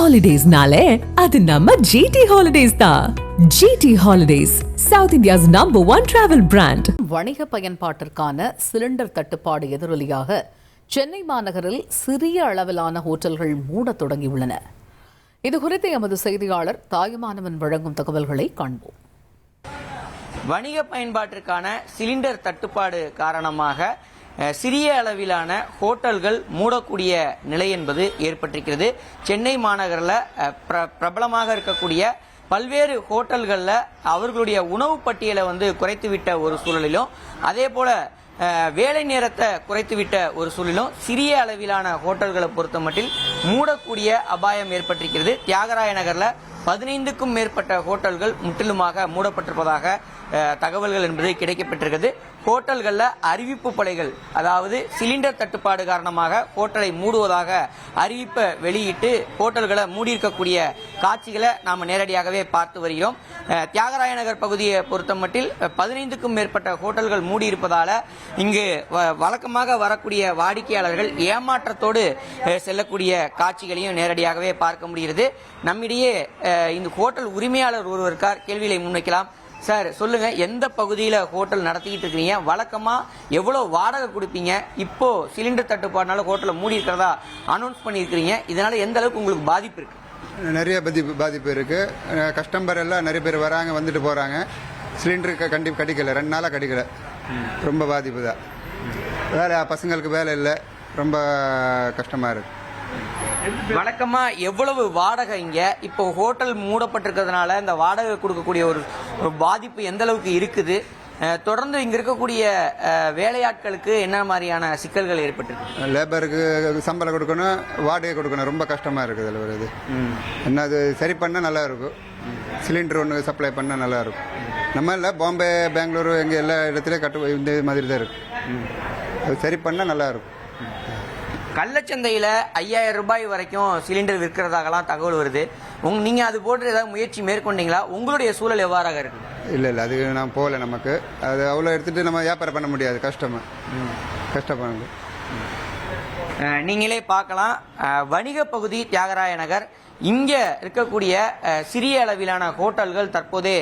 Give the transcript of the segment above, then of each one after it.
ஹாலிடேஸ்னாலே அது நம்ம ஜிடி ஹாலிடேஸ் தான். GT holidays, South India's number 1 travel brand. வணிக பயன்பாட்டிற்கான சிலிண்டர் தட்டுப்பாடு எதிரொலியாக சென்னை மாநகரில் சிறிய அளவிலான ஹோட்டல்கள் மூடத் தொடங்கியுள்ளன. இதுகுறித்து எமது செய்தியாளர் தாயுமானவன் வழங்கும் தகவல்களை காண்போம். வணிக பயன்பாட்டிற்கான சிலிண்டர் தட்டுப்பாடு காரணமாக சிறிய அளவிலான ஹோட்டல்கள் மூடக்கூடிய நிலை என்பது ஏற்பட்டிருக்கிறது. சென்னை மாநகரில் பிரபலமாக இருக்கக்கூடிய பல்வேறு ஹோட்டல்களில் அவர்களுடைய உணவு பட்டியலை குறைத்துவிட்ட ஒரு சூழலிலும், அதே போல வேலை நேரத்தை குறைத்துவிட்ட ஒரு சூழலிலும் சிறிய அளவிலான ஹோட்டல்களை பொறுத்த மட்டில் மூடக்கூடிய அபாயம் ஏற்பட்டிருக்கிறது. தியாகராய நகரில் 15க்கும் மேற்பட்ட ஹோட்டல்கள் முற்றிலுமாக மூடப்பட்டிருப்பதாக தகவல்கள் என்பது கிடைக்கப்பட்டிருக்கிறது. ஹோட்டல்களில் அறிவிப்பு பலைகள், அதாவது சிலிண்டர் தட்டுப்பாடு காரணமாக ஹோட்டலை மூடுவதாக அறிவிப்பை வெளியிட்டு ஹோட்டல்களை மூடியிருக்கக்கூடிய காட்சிகளை நாம் நேரடியாகவே பார்த்து வருகிறோம். தியாகராய நகர் பகுதியை பொறுத்த மட்டில் 15க்கும் மேற்பட்ட ஹோட்டல்கள் மூடியிருப்பதால் இங்கு வழக்கமாக வரக்கூடிய வாடிக்கையாளர்கள் ஏமாற்றத்தோடு செல்லக்கூடிய காட்சிகளையும் நேரடியாகவே பார்க்க முடிகிறது. நம்மிடையே இந்த ஹோட்டல் உரிமையாளர் ஒருவர் இருக்கார், கேள்விகளை முன்வைக்கலாம். சார், சொல்லுங்க, எந்த பகுதியில் ஹோட்டல் நடத்திக்கிட்டு இருக்கிறீங்க? வழக்கமா எவ்வளவு வாடகை கொடுப்பீங்க? இப்போ சிலிண்டர் தட்டுப்பாடுனால ஹோட்டலை மூடி இருக்கிறதா அனௌன்ஸ் பண்ணியிருக்கிறீங்க. இதனால எந்த அளவுக்கு உங்களுக்கு பாதிப்பு இருக்கு? நிறைய பாதிப்பு இருக்கு. கஸ்டமர் எல்லாம் நிறைய பேர் வராங்க, வந்துட்டு போறாங்க. சிலிண்டருக்கு கண்டிப்பாக கிடைக்கல, 2 நாளாக கிடைக்கல. ரொம்ப பாதிப்பு தான். வேலை பசங்களுக்கு வேலை இல்லை, ரொம்ப கஷ்டமா இருக்கு. வழக்கமா எவ்வளவு வாடகை இங்க? இப்போ ஹோட்டல் மூடப்பட்டிருக்கிறதுனால இந்த வாடகை கொடுக்கக்கூடிய ஒரு பாதிப்பு எந்த அளவுக்கு இருக்குது? தொடர்ந்து இங்க இருக்கக்கூடிய வேலையாட்களுக்கு என்ன மாதிரியான சிக்கல்கள் ஏற்பட்டிருக்கு? லேபருக்கு சம்பளம் கொடுக்கணும், வாடகை கொடுக்கணும், ரொம்ப கஷ்டமா இருக்குது. அதில் வருது என்ன, அது சரி பண்ணால் நல்லா இருக்கும். சிலிண்டர் ஒன்று சப்ளை பண்ணால் நல்லா இருக்கும். நம்ம இல்லை, பாம்பே, பெங்களூரு, எங்கே எல்லா இடத்துலையும் இந்த மாதிரி தான் இருக்கு. அது சரி பண்ணால் நல்லா இருக்கும். கள்ளச்சந்தையில் 5000 ரூபாய் வரைக்கும் சிலிண்டர் விற்கிறதாகலாம் தகவல் வருது. நீங்க அது போட்டு ஏதாவது முயற்சி மேற்கொண்டீங்களா? உங்களுடைய சூழல் எவ்வாறாக இருக்கு? இல்லை, அது நான் போகல. நமக்கு அது அவ்வளோ எடுத்துட்டு நம்ம வியாபாரம் பண்ண முடியாது, கஷ்டப்படுது. நீங்களே பார்க்கலாம், வணிக பகுதி தியாகராய நகர், இங்க இருக்கக்கூடிய சிறிய அளவிலான ஹோட்டல்கள் தற்போதே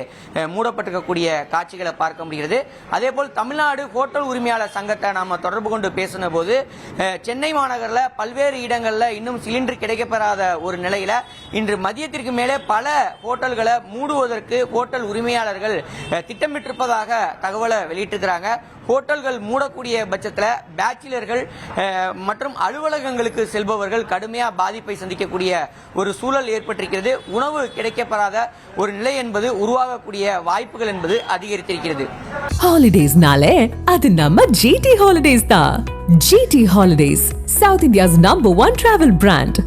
மூடப்பட்டிருக்கக்கூடிய காட்சிகளை பார்க்க முடிகிறது. அதே போல் தமிழ்நாடு ஹோட்டல் உரிமையாளர் சங்கத்தை நாம தொடர்பு கொண்டு பேசின போது சென்னை மாநகரில் பல்வேறு இடங்களில் இன்னும் சிலிண்டர் கிடைக்கப்பெறாத ஒரு நிலையில இன்று மதியத்திற்கு மேலே பல ஹோட்டல்களை மூடுவதற்கு ஹோட்டல் உரிமையாளர்கள் திட்டமிட்டிருப்பதாக தகவலை வெளியிட்டிருக்கிறாங்க. ஹோட்டல்கள் மூடக்கூடிய பட்சத்தில் பேச்சுலர்கள் மற்றும் அலுவலகங்களுக்கு செல்பவர்கள் கடுமையாக பாதிப்பை சந்திக்கக்கூடிய ஒரு சூழல் ஏற்பட்டிருக்கிறது. உணவு கிடைக்கப்பெறாத ஒரு நிலை என்பது உருவாகக்கூடிய வாய்ப்புகள் என்பது அதிகரித்திருக்கிறது. ஹாலிடேஸ்னாலே அது நம்ம ஜிடி ஹாலிடேஸ் தான். GT holidays, South India's number 1 travel brand.